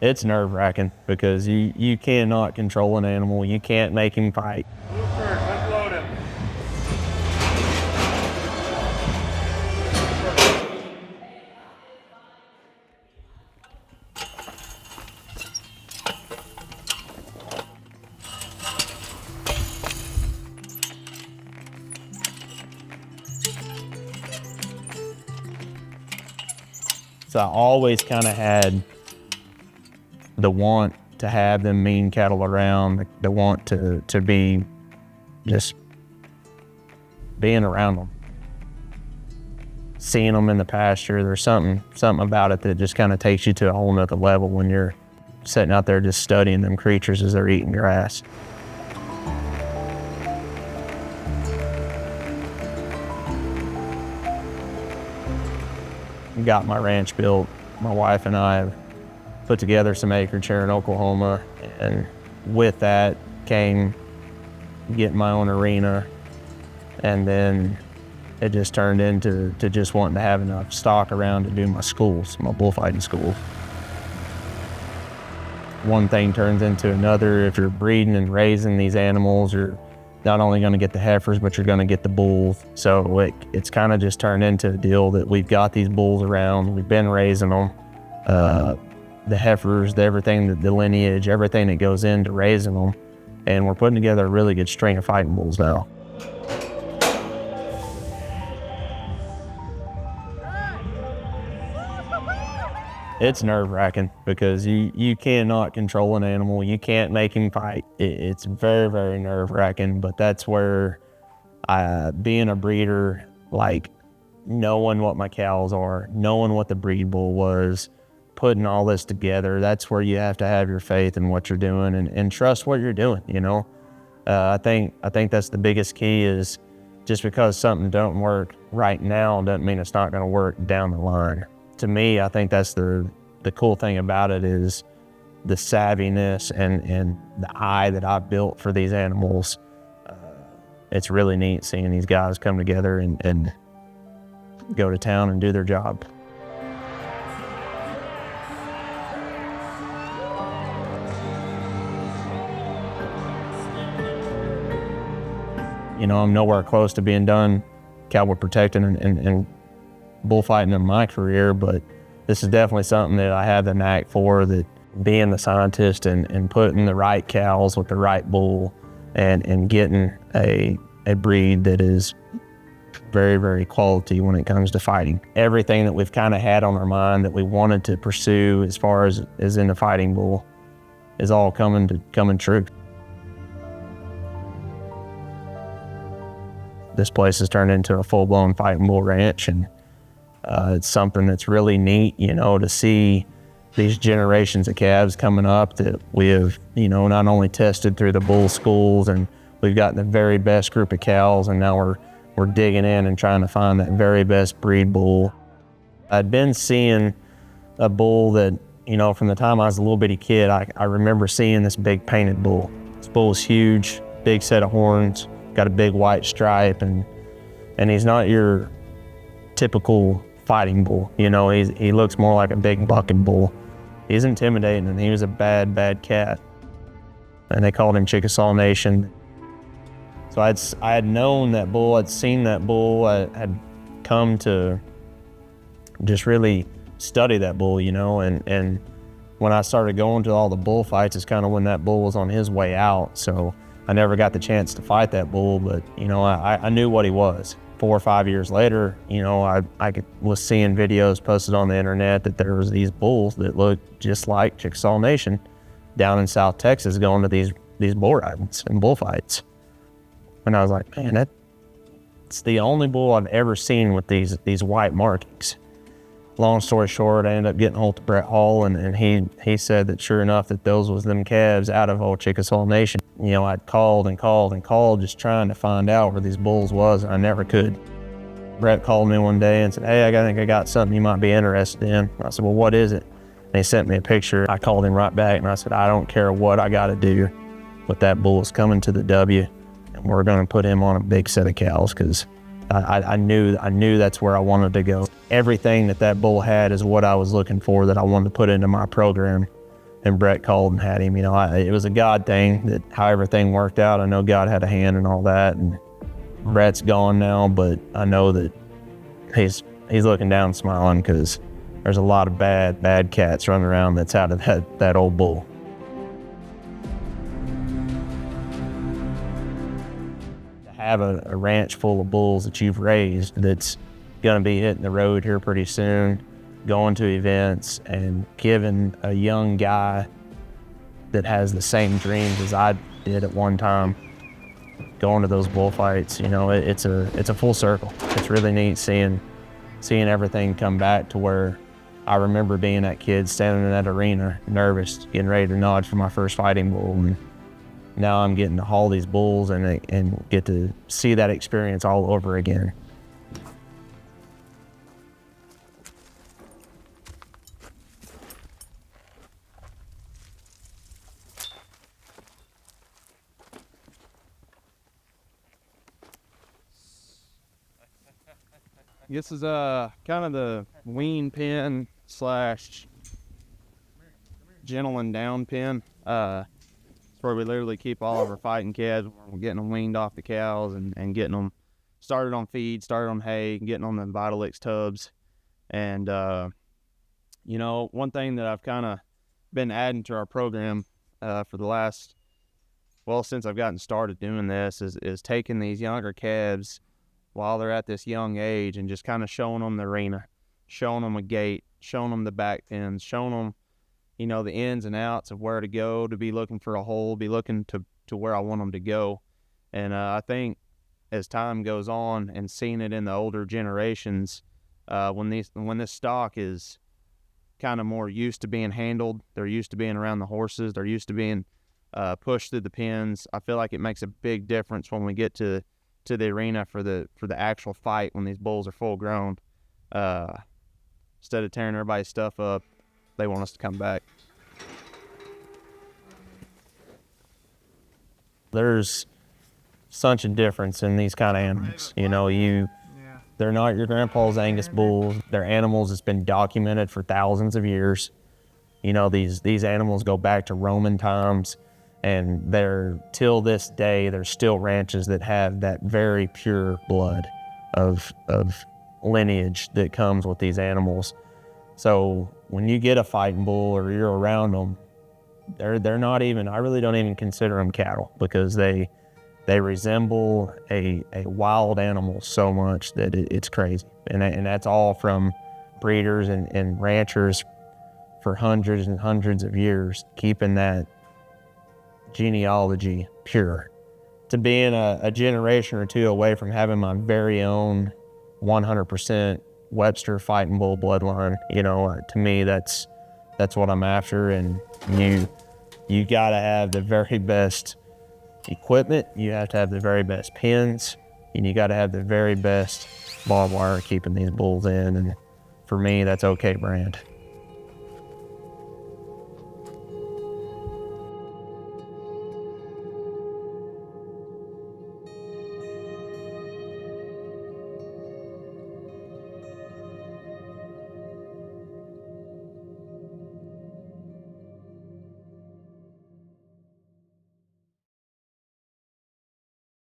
It's nerve-wracking because you cannot control an animal. You can't make him fight. Move first, unload him. So I always kind of had the want to have them mean cattle around, the want to be just being around them. Seeing them in the pasture, there's something about it that just kind of takes you to a whole nother level when you're sitting out there just studying them creatures as they're eating grass. Got my ranch built. My wife and I have put together some acreage here in Oklahoma, and with that came getting my own arena, and then it just turned into just wanting to have enough stock around to do my schools, my bullfighting schools. One thing turns into another. If you're breeding and raising these animals, you're not only going to get the heifers, but you're going to get the bulls. So it's kind of just turned into a deal that we've got these bulls around. We've been raising them. The heifers, everything, the lineage, everything that goes into raising them. And we're putting together a really good string of fighting bulls now. It's nerve-wracking because you cannot control an animal. You can't make him fight. It's very, very nerve-wracking, but that's where being a breeder, like knowing what my cows are, knowing what the breed bull was, putting all this together, that's where you have to have your faith in what you're doing and trust what you're doing, you know? I think that's the biggest key is just because something don't work right now doesn't mean it's not gonna work down the line. To me, I think that's the cool thing about it is the savviness and the eye that I've built for these animals. It's really neat seeing these guys come together and go to town and do their job. You know, I'm nowhere close to being done cowboy protecting and bullfighting in my career, but this is definitely something that I have the knack for, that being the scientist and putting the right cows with the right bull and getting a breed that is very, very quality when it comes to fighting. Everything that we've kind of had on our mind that we wanted to pursue as far as in the fighting bull is all coming true. This place has turned into a full-blown fighting bull ranch, and it's something that's really neat, you know, to see these generations of calves coming up that we have, you know, not only tested through the bull schools, and we've got the very best group of cows, and now we're digging in and trying to find that very best breed bull. I'd been seeing a bull that, you know, from the time I was a little bitty kid, I remember seeing this big painted bull. This bull's huge, big set of horns, got a big white stripe, and he's not your typical fighting bull. You know, he looks more like a big bucking bull. He's intimidating, and he was a bad, bad cat. And they called him Chickasaw Nation. So I had known that bull, I'd seen that bull, I had come to just really study that bull, you know, and when I started going to all the bullfights, it's kind of when that bull was on his way out. So I never got the chance to fight that bull, but, you know, I knew what he was. 4 or 5 years later, you know, I was seeing videos posted on the internet that there was these bulls that looked just like Chickasaw Nation down in South Texas going to these bull ridings and bullfights. And I was like, man, that's the only bull I've ever seen with these white markings. Long story short, I ended up getting hold of Brett Hall, and he said that sure enough that those was them calves out of old Chickasaw Nation. You know, I'd called and called and called just trying to find out where these bulls was, and I never could. Brett called me one day and said, hey, I think I got something you might be interested in. I said, well, what is it? And he sent me a picture. I called him right back and I said, I don't care what I got to do, but that bull is coming to the W, and we're going to put him on a big set of cows, because I knew that's where I wanted to go. Everything that bull had is what I was looking for, that I wanted to put into my program. and Brett called and had him. You know, it was a God thing that how everything worked out. I know God had a hand in all that, and Brett's gone now, but I know that he's looking down smiling, because there's a lot of bad cats running around that's out of that old bull. To have a ranch full of bulls that you've raised that's gonna be hitting the road here pretty soon, going to events, and giving a young guy that has the same dreams as I did at one time, going to those bullfights, you know, it's a full circle. It's really neat seeing everything come back to where I remember being that kid standing in that arena, nervous, getting ready to nod for my first fighting bull, and now I'm getting to haul these bulls and get to see that experience all over again. This is kind of the wean pen slash gentle and down pen. It's where we literally keep all of our fighting calves. We're getting them weaned off the cows and getting them started on feed, started on hay, and getting on the Vitalix tubs. And you know, one thing that I've kind of been adding to our program for the last, well, since I've gotten started doing this, is taking these younger calves while they're at this young age and just kind of showing them the arena, showing them a gate, showing them the back pins, showing them, you know, the ins and outs of where to go, to be looking for a hole, be looking to where I want them to go. And I think as time goes on and seeing it in the older generations, when this stock is kind of more used to being handled, they're used to being around the horses, they're used to being pushed through the pins, I feel like it makes a big difference when we get to the arena for the actual fight, when these bulls are full grown. Instead of tearing everybody's stuff up, they want us to come back. There's such a difference in these kind of animals. You know, they're not your grandpa's Angus bulls. They're animals that's been documented for thousands of years. You know, these animals go back to Roman times. And till this day, there's still ranches that have that very pure blood of lineage that comes with these animals. So when you get a fighting bull or you're around them, they're not even, I really don't even consider them cattle, because they resemble a wild animal so much that it's crazy. And that's all from breeders and ranchers for hundreds and hundreds of years, keeping that genealogy pure, to being a generation or two away from having my very own 100% Webster Fighting Bull bloodline. You know, to me, that's what I'm after. And you gotta have the very best equipment, you have to have the very best pins, and you gotta have the very best barbed wire keeping these bulls in. And for me, that's OKBRAND.